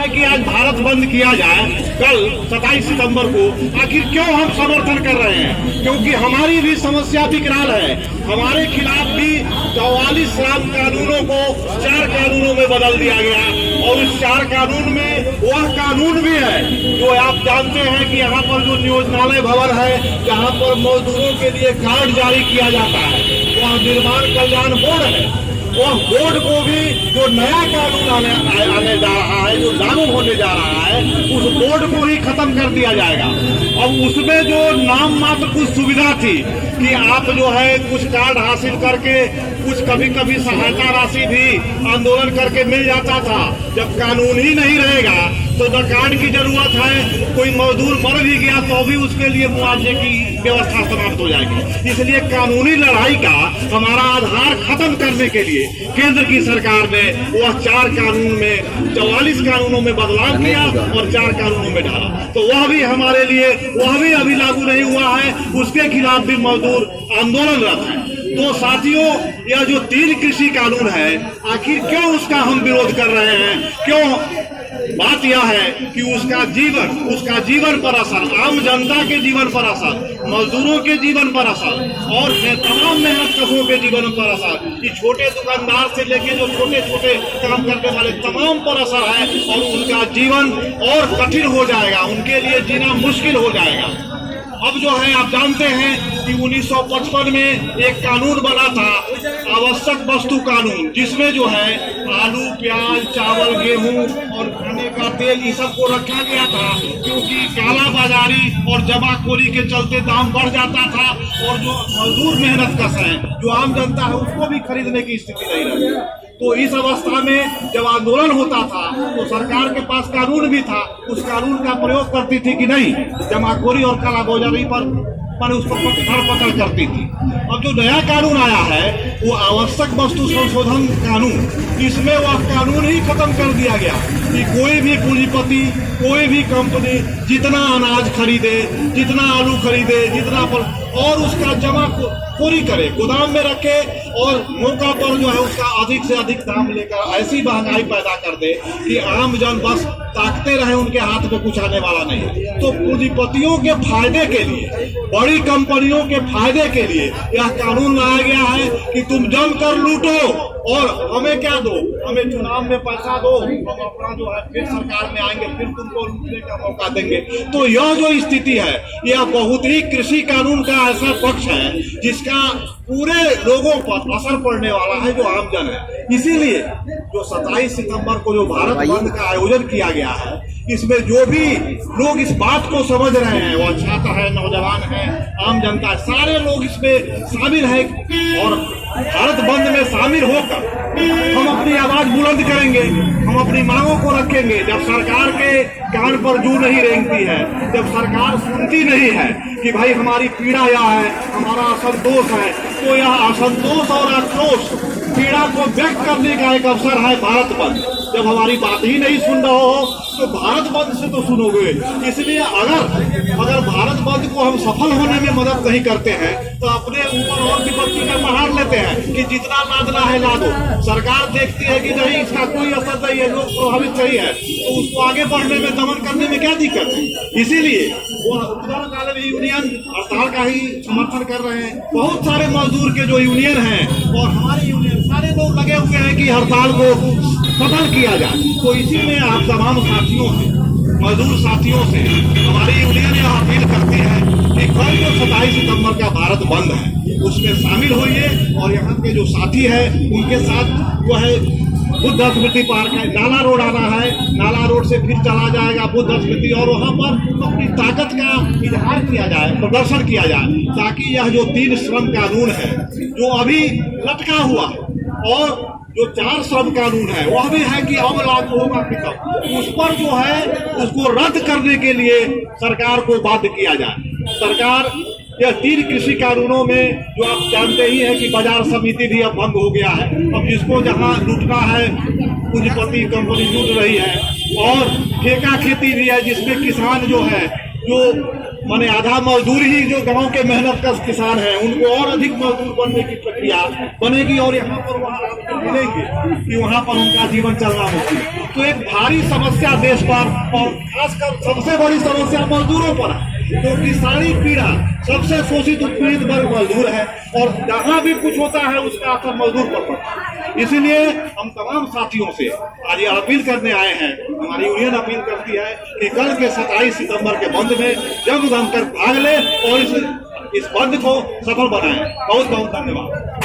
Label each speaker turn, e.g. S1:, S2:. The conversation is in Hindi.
S1: है कि आज भारत बंद किया जाए कल 27 सितंबर को, आखिर क्यों हम समर्थन कर रहे हैं? क्योंकि हमारी भी समस्या विकराल है। हमारे खिलाफ भी 44 श्रम कानूनों को 4 कानूनों में बदल दिया गया और उस 4 कानून में वह कानून भी है जो आप जानते हैं कि यहाँ पर जो नियोजनालय भवन है, जहाँ पर मजदूरों के लिए कार्ड जारी किया जाता है, वह निर्माण कल्याण बोर्ड है। वह बोर्ड को भी जो नया कानून आने जा रहा है, जो लागू होने जा रहा है, उस बोर्ड को ही खत्म कर दिया जाएगा। अब उसमें जो नाम मात्र कुछ सुविधा थी कि आप जो है कुछ कार्ड हासिल करके कुछ कभी कभी सहायता राशि भी आंदोलन करके मिल जाता था, जब कानून ही नहीं रहेगा तो न कार्ड की जरूरत है, कोई मजदूर मर भी गया तो भी उसके लिए मुआवजे की व्यवस्था समाप्त हो जाएगी। इसलिए कानूनी लड़ाई का हमारा आधार खत्म करने के लिए केंद्र की सरकार ने वह 4 कानून में 44 कानूनों में बदलाव किया और 4 कानूनों में डाला, तो वह भी हमारे लिए वह भी अभी लागू नहीं हुआ है, उसके खिलाफ भी मजदूर आंदोलनरत है। तो साथियों, यह जो 3 कृषि कानून है, आखिर क्यों उसका हम विरोध कर रहे हैं? क्यों? बात यह है कि उसका जीवन पर असर, आम जनता के जीवन पर असर, मजदूरों के जीवन पर असर और तमाम मेहनतकशों के जीवन पर असर, कि छोटे दुकानदार से लेके जो छोटे छोटे काम करने वाले तमाम पर असर है और उनका जीवन और कठिन हो जाएगा, उनके लिए जीना मुश्किल हो जाएगा। अब जो है आप जानते हैं कि 1955 में एक कानून बना था, आवश्यक वस्तु कानून, जिसमें जो है आलू, प्याज, चावल, गेहूं और खाने का तेल ये सब को रखा गया था, क्योंकि काला बाजारी और जमाखोरी के चलते दाम बढ़ जाता था और जो मजदूर मेहनतकश है, जो आम जनता है, उसको भी खरीदने की स्थिति नहीं रहती। तो इस अवस्था में जब आंदोलन होता था तो सरकार के पास कानून भी था, उस कानून का प्रयोग करती थी कि नहीं, जमाखोरी और कालाबाजारी पर उस पर धरपकड़ करती थी। अब जो नया कानून आया है वो आवश्यक वस्तु संशोधन कानून, इसमें वह कानून ही खत्म कर दिया गया कि कोई भी पूंजीपति, कोई भी कंपनी जितना अनाज खरीदे, जितना आलू खरीदे, जितना और उसका जमाखोरी करे, गोदाम में रखे और मौका पर जो है उसका अधिक से अधिक दाम लेकर ऐसी महंगाई पैदा कर दे कि आम जन बस ताकते रहे, उनके हाथ में कुछ आने वाला नहीं। तो पूंजीपतियों के फायदे के लिए, बड़ी कंपनियों के फायदे के लिए यह कानून लाया गया है कि तुम जमकर लूटो और हमें क्या दो, हमें चुनाव में पैसा दो, हम अपना जो है फिर सरकार में आएंगे, फिर तुमको लूटने का मौका देंगे। तो यह जो स्थिति है, यह बहुत ही कृषि कानून का ऐसा पक्ष है जिसका पूरे लोगों पर असर पड़ने वाला है, जो आम जन है। इसीलिए जो 27 सितंबर को जो भारत बंद का आयोजन किया गया है, इसमें जो भी लोग इस बात को समझ रहे हैं, वह छात्र है, नौजवान है, आम जनता, सारे लोग इसमें शामिल है और भारत बंद में शामिल होकर हम अपनी आवाज बुलंद करेंगे, हम अपनी मांगों को रखेंगे। जब सरकार के कान पर जू नहीं रेंगती है, जब सरकार सुनती नहीं है कि भाई हमारी पीड़ा यह है, हमारा असंतोष है, तो यह असंतोष और आक्रोश, पीड़ा को व्यक्त करने का एक अवसर है भारत बंद। जब हमारी बात ही नहीं सुन रहे हो तो भारत बंद से तो सुनोगे। इसलिए अगर भारत बंद को हम सफल होने में मदद नहीं करते हैं तो अपने ऊपर और विपत्ति का पहाड़ लेते हैं कि जितना लादना है ला दो। सरकार देखती है कि नहीं, इसका कोई असर नहीं है, लोग प्रभावित नहीं है, तो उसको आगे बढ़ने में, दमन करने में क्या दिक्कत है। इसीलिए वो उत्तर काले यूनियन हड़ताल का ही समर्थन कर रहे हैं। बहुत सारे मजदूर के जो यूनियन है और हमारे यूनियन, सारे लोग लगे हुए हैं कि हड़ताल को सफल किया जाए। तो इसीलिए आप तमाम साथियों से, मजदूर साथियों से हमारी यूनियन यह अपील करती है कि कल जो 27 सितंबर का भारत बंद है उसमें शामिल होइए और यहाँ के जो साथी है उनके साथ जो है बुद्ध स्मृति पार्क है, नाला रोड आना है, नाला रोड से फिर चला जाएगा बुद्ध स्मृति और वहाँ पर अपनी ताकत का इजहार किया जाए, प्रदर्शन किया जाए, ताकि यह जो 3 श्रम कानून है जो अभी लटका हुआ और जो 4 श्रम कानून है वह भी है कि अब लागू होगा कि कब, उस पर जो है उसको रद्द करने के लिए सरकार को बाध्य किया जाए। सरकार यह 3 कृषि कानूनों में जो आप जानते ही हैं कि बाजार समिति भी अब भंग हो गया है। अब जिसको जहां लूटना है पूंजीपति कंपनी लूट रही है और ठेका खेती भी है, जिसमें किसान जो है जो माने आधा मजदूर ही जो गांव के मेहनत का किसान हैं उनको और अधिक मजदूर बनने की प्रक्रिया बनेगी और यहाँ पर वहाँ आपको मिलेंगे कि वहाँ पर उनका जीवन चलना मुश्किल। तो एक भारी समस्या देश पर और खासकर सबसे बड़ी समस्या मजदूरों पर है, क्योंकि सारी पीड़ा सबसे शोषित उत्पीड़ित वर्ग मजदूर है और जहाँ भी कुछ होता है उसका असर मजदूर पर पड़ता है। इसीलिए हम तमाम साथियों से आज ये अपील करने आए हैं, हमारी यूनियन अपील करती है कि कल के 27 सितंबर के बंद में जम जम कर भाग ले और इस बंद को सफल बनाएं। बहुत बहुत धन्यवाद।